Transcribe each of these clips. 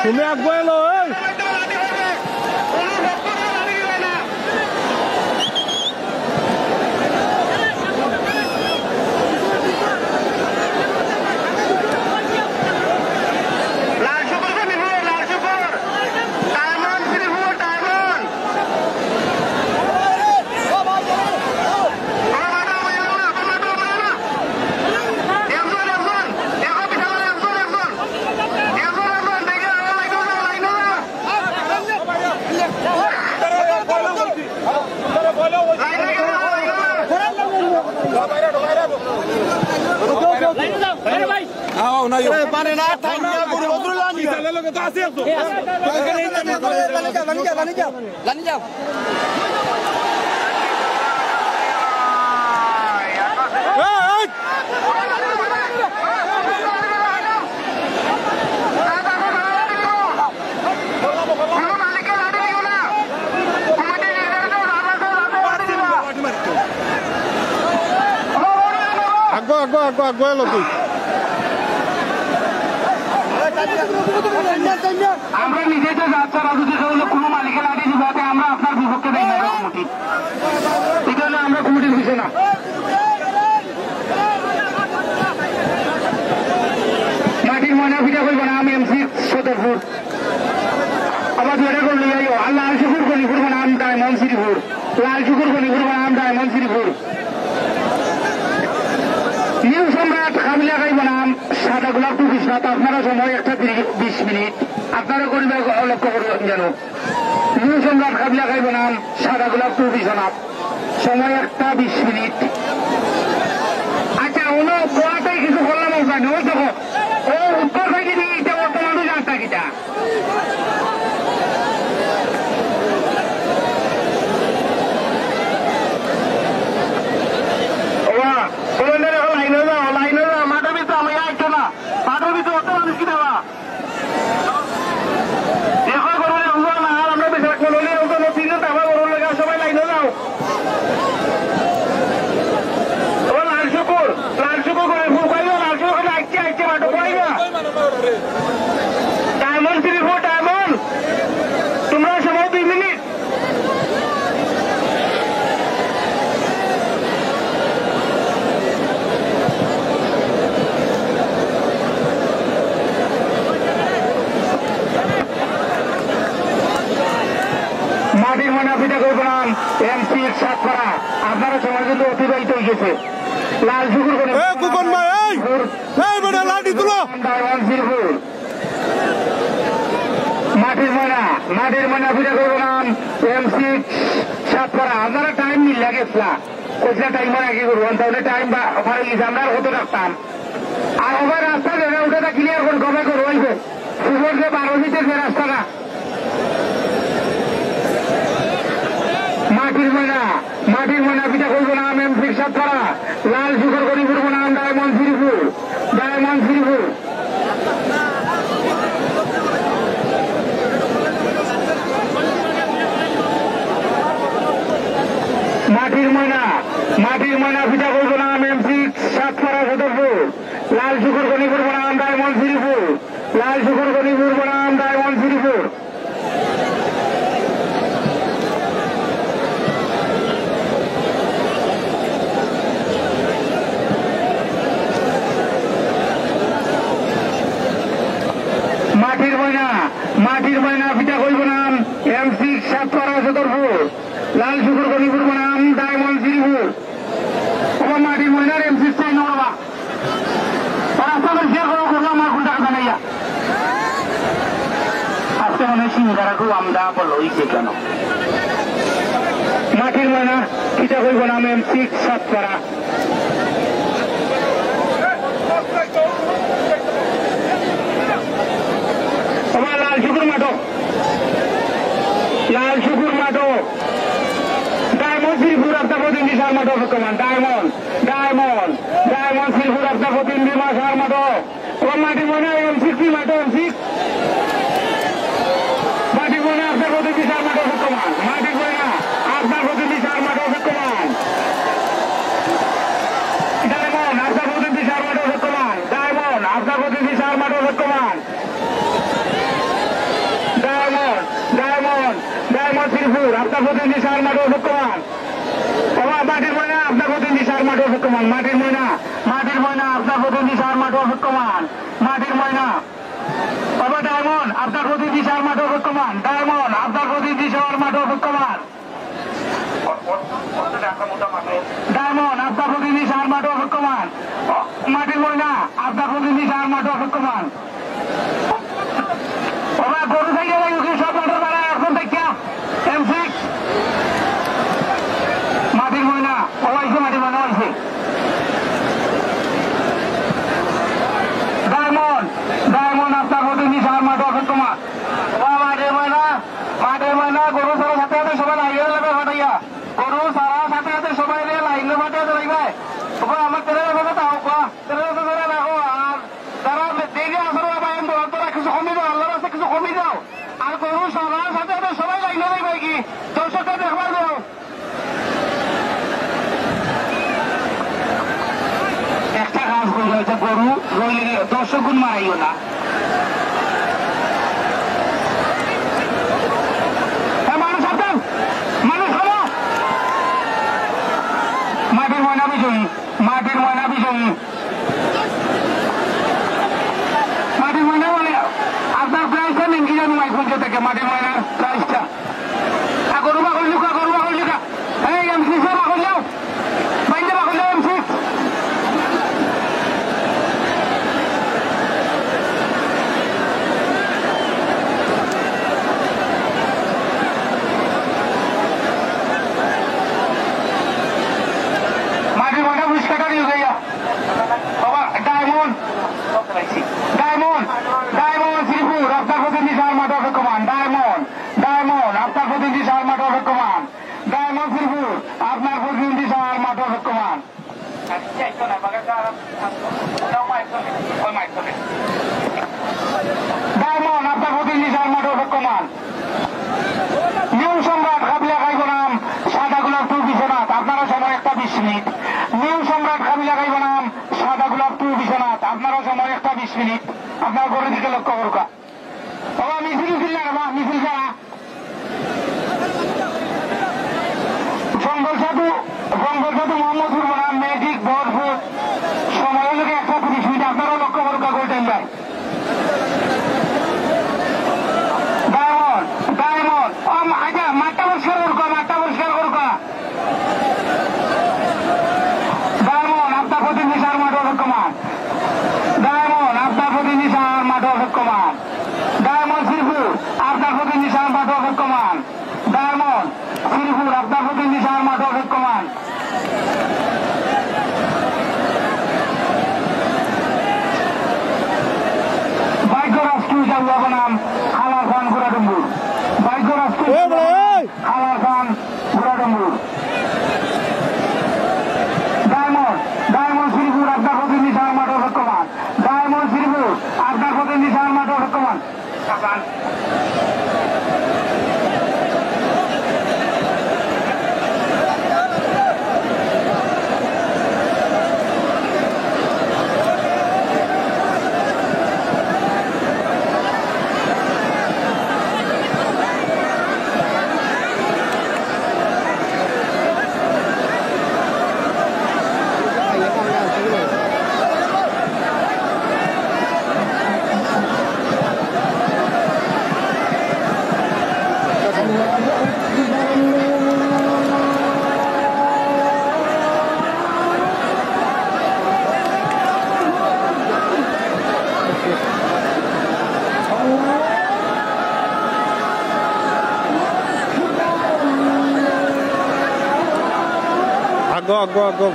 তুমি আগুয়ে লো আগুয়ে লো তুই আমরা নিজে তো যাচ্ছি রাজনীতি হলো কোনো মালিকের আগে যাতে আমরা আপনার বিপক্ষে দেই না কমিটি এটা হলো আমরা কমিটির বিষয় না মাটির ময়না ফিটা করবো না আমি এমসি সদরপুর আবার যেটা করলে যাইও আর লাল শুকুর গনিপুর নাম ডায়মন্ড শ্রীপুর লাল শুকুর গনিপুর নাম ডায়মন্ড শ্রীপুর নিউ সম্রাট কামিলা গাইব নাম সাদা গোলাপ টু কৃষ্ণাত আপনারা সময় 1:20 মিনিট আপনারা করিবে লক্ষ্য করবেন যেন নিউ সম্রাট কামিলা গাইব নাম সাদা গোলাপ টু কৃষ্ণাত সময় 1:20 মিনিট আচ্ছা অন্য পড়াটাই কিছু করলাম ওখানে ওই দেখো ও উত্তর থেকে দিয়ে এটা বর্তমানে জানতা কিটা মাটির ময়না পিঠা করবেন এমসি সাতপাড়া আপনারা সময় কিন্তু অতিবাহিত হয়ে গেছে লাল শুকুর করে মাটির ময়না পিঠা করবেন এমসি সাতপাড়া আপনারা টাইম মিল গেছিলা কোথায় টাইম আগে করবেন তাহলে টাইম পারে গেছে আমরা হতে রাখতাম আর ওবার রাস্তা জায়গা ওটা ক্লিয়ার করে কবে করে হইবে সুযোগ যে 12 দিতে যে রাস্তাটা মাটির ময়না পিঠা করবো নাম এমসি সাতপাড়া লাল শুকুর গনিপুর নাম ডায়মন্ড শ্রীপুর মাটির ময়না পিঠা করবো নাম এমসি সাতপাড়া সদরপুর লাল শুকুর গনিপুর নাম ডায়মন্ড শ্রীপুর মাটির ময়না পিঠা করবো নাম এমসি সাতপাড়া সদরপুর লাল শুকুর গনিপুর নাম ডায়মন্ড শ্রীপুর আমার মাটির ময়নার এমসি চাই নড়বা রাস্তাটা শেয়ার করবো আমার কোন টাকা জানাইয়া আজকে মনে সিংহারা খুব আমরা বলইছে কেন মাটির ময়না পিঠা করবো নাম এমসি সাতপাড়া লাল শুকুর মাঠো ডায়মন্ড শ্রীপুর আপনার প্রতিনিধি সার মাঠো ডায়মন্ড শ্রীপুর আপনার প্রতিনিধি সার মাঠো ও মাটি মনে এমসি মাঠো মাটি মনে আপনার প্রতিনিধি সার মাঠো সত্যমান মাটি মনে আপনার প্রতিনিধি সার মাঠো সত্যমান ডায়মন্ড আপনার প্রতিনিধি সার মাঠো সত্যমান শ্রীপুর আপনার প্রতিনিধি সার মাঠে অপেক্ষমান। মাটির ময়না আপনার প্রতিনিধি সার মাঠে অপেক্ষমান। মাটির ময়না আপনার প্রতিনিধি সার মাঠে অপেক্ষমান। মাটির ময়না বাবা ডায়মন্ড আপনার প্রতিনিধি সার মাঠে অপেক্ষমান। ডায়মন্ড আপনার প্রতিনিধি সার মাঠে অপেক্ষমান। ডায়মন্ড আপনার প্রতিনিধি সার মাঠে অপেক্ষমান। মাটির ময়না আপনার প্রতিনিধি সার মাঠে অপেক্ষমান। বাবা গরু থেকে সব মাঠের বেড়া এখন দেখা M6 মাটির ময়না হয়েছে। মাটির ময়না হয়েছে। ডায়মন্ড আপনার প্রতিনিধি সার মাঠে অপেক্ষমান। মাটির ময়না গরু ছাড়া সাথে সাথে সবাই লাইনে লাগবে ফাটাইয়া। গরু ছাড়া সাথে সাথে সবাই লাইনে ফাটিয়ে লাগবে। আমার তেরে তেরে রাখো। আর যারা দেখে আসলে কিছু কমে দাও, আল্লাহর কাছে কিছু কমে দাও। আর গরু ছাড়া সাথে সাথে সবাই লাইনে লাগবে কি দর্শকটা দেখবার দাও। একটা কাজ করলে হয়েছে গরু রইলে দর্শক গুণ মারাইও না। মানুষ আপনার মানুষ হলো মাটির ময়না বিজয়ী। মাটির ময়না বিজয়ী। মাটির ময়না বলে আপনার প্রাইসটা নেন কি জানো মাইকুঞ্জ থেকে মাটির ময়নার প্রাইসটা। গরু বাগল লুকা এই M6 বাগল যাও বাইন্দে বাগল যাও M6। মাটির ময়না পুরস্কারটা নিয়ে যাইয়া বাবা ডায়মন্ড শ্রীপুর আপনার প্রতিনিধি সার মাঠে অপেক্ষমান। ডায়মন্ড আপনার প্রতিনিধি সার মাঠে অপেক্ষমান। ডায়মন্ড শ্রীপুর আপনার প্রতিনিধি সার মাঠে অপেক্ষমান। ডায়মন্ড আপনার প্রতিনিধি সার মাঠে অপেক্ষমান। নিউ সম্রাট কাবিলা গাইব নাম সাদা গোলাপ টু বিশ্বনাথ আপনারা সময় একটা 20 মিনিট। নিউ সম্রাট কাবিলা গাইব নাম সাদা গোলাপ টু বিশ্বনাথ আপনারা সময় একটা 20 মিনিট। আপনার ঘরের দিকে লক্ষ্য করুকা। বাবা মিছিল ছিল না মিছিল ছাড়া জঙ্গল সাধু মোহাম্মদুর বনাম ম্যাজিক ভরপুর সময় হলে 1:30 মিনিট। আপনারাও লক্ষ্য করুকা গোল টাইম বাই। ডায়মন্ড আচ্ছা মাঠটা পরিষ্কার করুকা। ডায়মন্ড আপনার প্রতিনিধি সার মাঠে অপেক্ষমান। ডায়মন্ড শ্রীপুর আপনার প্রতিনিধি সার মাঠে অপেক্ষমান। ডায়মন্ড শ্রীপুর আপনার প্রতিনিধি সার মাঠে অপেক্ষমান। ভাগ্য রাষ্ট্র হিসাবে নাম খালার খান ঘোড়াডুম্বুর। ভাগ্য রাষ্ট্র খালার খান ঘোড়াডুম্বুর। ডায়মন্ড শ্রীপুর আপনার প্রতিনিধি সার মাঠে অপেক্ষমান। ডায়মন্ড শ্রীপুর আপনার প্রতিনিধি সার মাঠে অপেক্ষমান।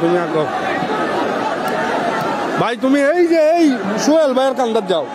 তুমি আগো ভাই। তুমি এই যে এই সোহেল ভাইয়ের কান্দার যাও।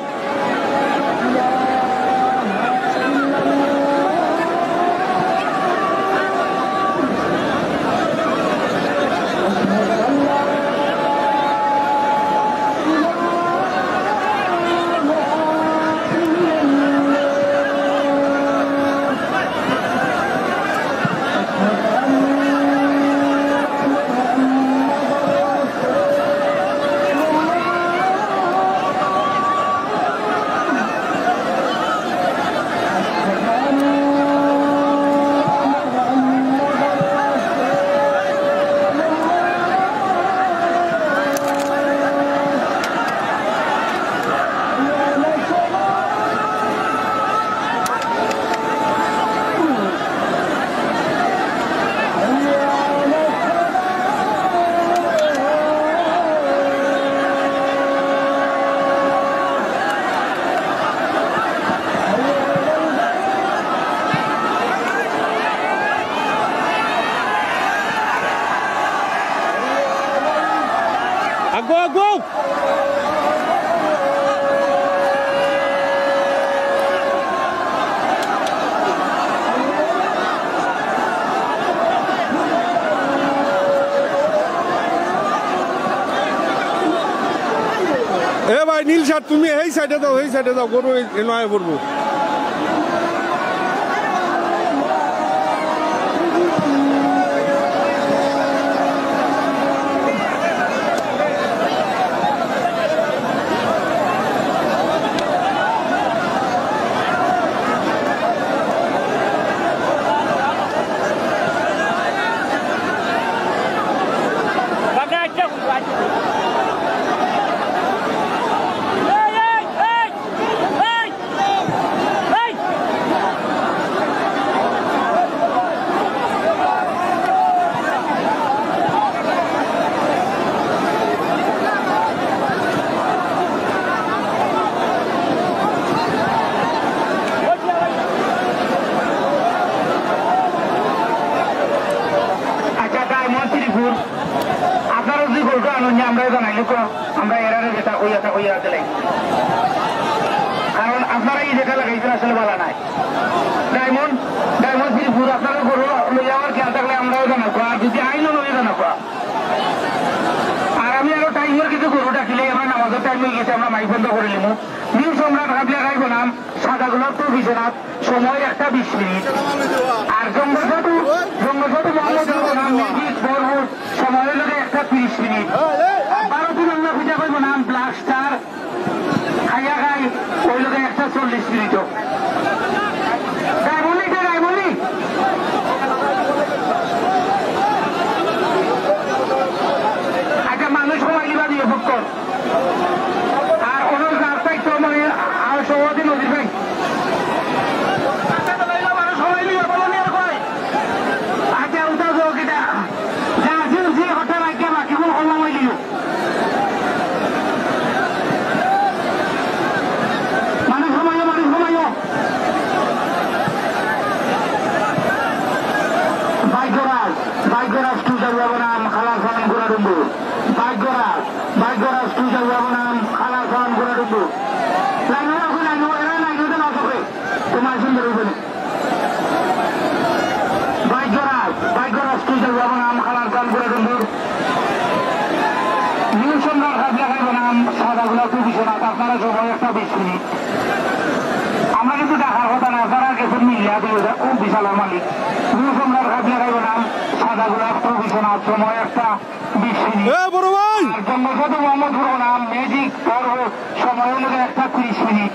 এ ভাই নীল শার্ট তুমি এই সাইডে যাও গরু নয় পড়বো আপনারা যদি গরুটা আনুন আমরা জানাই আমরা এরারে যেটা কইয়া দিলাই কারণ আপনারা এই যেটা লাগাইছেন আসলে বলা নাই ডায়মন্ড শ্রীপুর আপনারা গরু লইয়া আমার খেয়াল থাকলে আমরাও জানাবো আর যদি আইনও লইয়া জানাবো আর আমি আরো টাইমের কিছু গরু ডাকিলে আমরা নামাজের টাইম হয়ে গেছে আমরা মাইক বন্ধ করে নিব নিউ সম্রাট হাবলিয়া গাইব নাম সাদাগুলোর তো বিশ্বনাথ সময় 1:20 মিনিট আর জঙ্গলসাধু মোহাম্মদ নাম মিউজিক বরহুড সময় হলো 1:30 মিনিট 12 আমরা পূজা করবো নাম ব্ল্যাক স্টার খাইয়া খাই ওই লোকে 1:40 মিনিট গাইবলি একটা মানুষ সময় লিবা দিয়ে ভোগ কর আর কোন রাস্তায় তো মানে আর সবাই নদীর ভাই ভাগ্যরাজ টুজার নাম খালাসান গোড়াডুম্বু ভাগ্যরাজ টুজার নাম খালাসান গোড়াডুম্বু এরা তোমার সুন্দর উপরে ভাগ্যরাজ টুজার নাম খালাসান গোড়াডুম্বু নিউ সম্রাট হাবলিয়া গাইব নাম সাদাগুলা খুব বিশ্বনাথ আপনারা সময় 1:20 মিনিট আমরা কিন্তু দেখার কথা না যারা গেছেন মিলিয়া দিয়ে খুব বিশাল মালিক নিউ সম্রাট হাবলিয়া গাইব নাম সাদাগুলা খুব বিশ্বনাথ সময় 1:20 মিনিট আর জঙ্গলসাধু মোহাম্মদ নাম ম্যাজিক বরহুড সময় হলো 1:30 মিনিট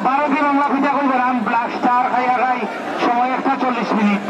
12 আমরা পূজা করবো নাম ব্ল্যাক স্টার খাইয়া খাই সময় 1:40 মিনিট